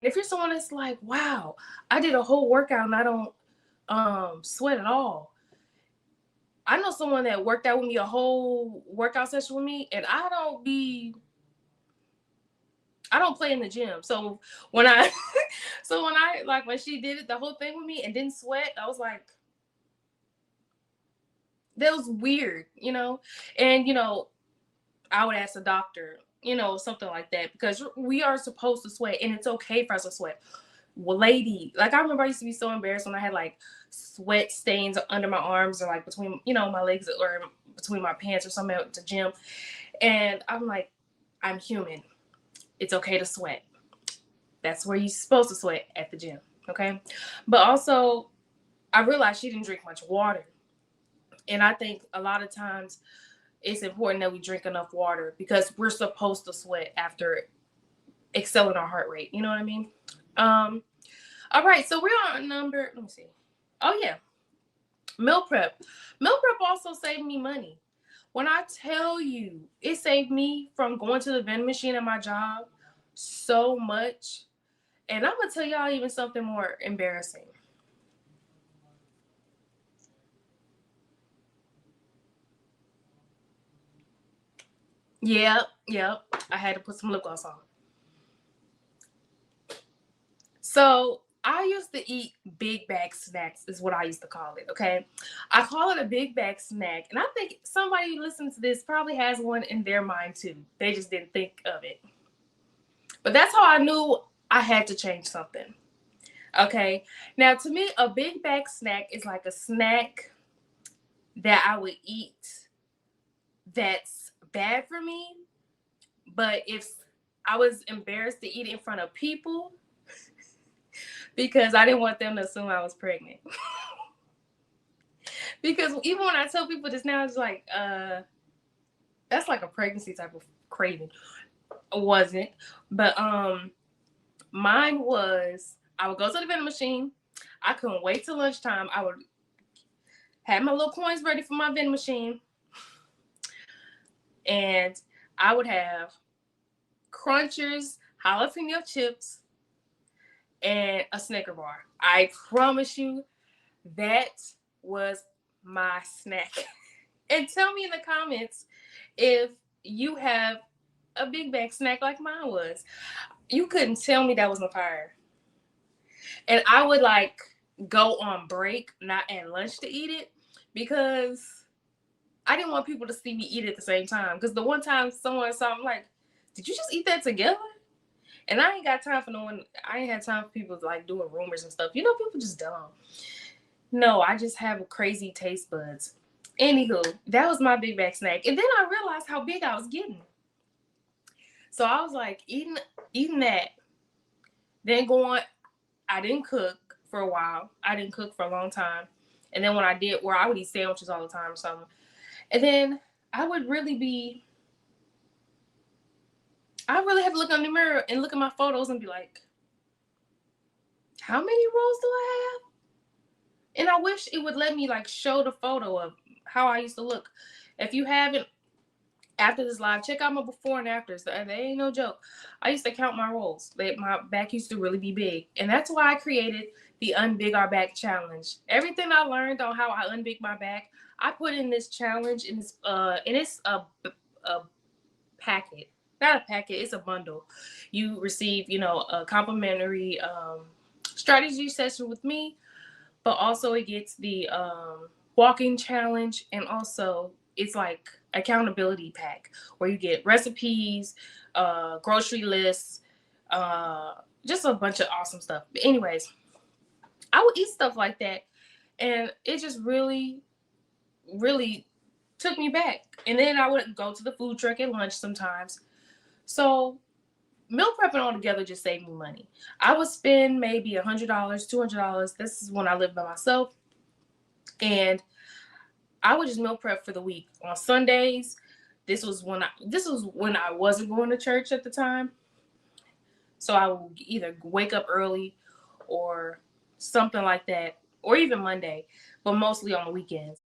If you're someone that's like, wow, I did a whole workout and I don't sweat at all. I know someone that worked out with me a whole workout session with me, and I don't play in the gym. So when I when she did it the whole thing with me and didn't sweat, I was like, that was weird, you know? And I would ask the doctor, something like that, because we are supposed to sweat and it's okay for us to sweat. Well, lady, like I remember I used to be so embarrassed when I had like sweat stains under my arms or like between, my legs or between my pants or something at the gym. And I'm like, I'm human. It's okay to sweat. That's where you're supposed to sweat, at the gym. Okay. But also, I realized she didn't drink much water. And I think a lot of times it's important that we drink enough water because we're supposed to sweat after excelling our heart rate. You know what I mean? Um, all right, so we're on number, let me see. Oh yeah, meal prep. Meal prep also saved me money. When I tell you, it saved me from going to the vending machine at my job so much. And I'm gonna tell y'all even something more embarrassing. Yep, yep. I had to put some lip gloss on. So I used to eat big bag snacks, is what I used to call it. Okay. I call it a big bag snack. And I think somebody who listens to this probably has one in their mind too. They just didn't think of it. But that's how I knew I had to change something. Okay. Now, to me, a big bag snack is like a snack that I would eat that's bad for me. But if I was embarrassed to eat it in front of people because I didn't want them to assume I was pregnant. Because even when I tell people this now, it's like, that's like a pregnancy type of craving. It wasn't. But mine was I would go to the vending machine. I couldn't wait till lunchtime. I would have my little coins ready for my vending machine. And I would have Crunchers, jalapeno chips, and a Snicker bar. I promise you that was my snack. And tell me in the comments if you have a big bag snack like mine was. You couldn't tell me that wasn't fire. And I would like go on break, not at lunch to eat it because I didn't want people to see me eat it at the same time. Because the one time someone saw me like, did you just eat that together? And I ain't got time for no one. I ain't had time for people like doing rumors and stuff. People just dumb. No, I just have crazy taste buds. Anywho, that was my big bag snack. And then I realized how big I was getting. So I was like eating that, then going, I didn't cook for a while. I didn't cook for a long time. And then when I did, where I would eat sandwiches all the time or something. And then I would really be, I really had to look in the mirror and look at my photos and be like, how many rolls do I have? And I wish it would let me like show the photo of how I used to look. If you haven't, after this live, check out my before and afters. They ain't no joke. I used to count my rolls. My back used to really be big. And that's why I created the Unbig Our Back Challenge. Everything I learned on how I unbig my back, I put in this challenge, and it's a packet. Not a packet, it's a bundle. You receive, a complimentary strategy session with me, but also it gets the walking challenge, and also it's like accountability pack where you get recipes, grocery lists, uh, just a bunch of awesome stuff. But anyways, I would eat stuff like that, and it just really, really took me back. And then I would go to the food truck at lunch sometimes. So meal prepping altogether just saved me money. I would spend maybe $100, $200. This is when I lived by myself, and I would just meal prep for the week. On Sundays, this was when I wasn't going to church at the time. So I would either wake up early or something like that, or even Monday, but mostly on the weekends.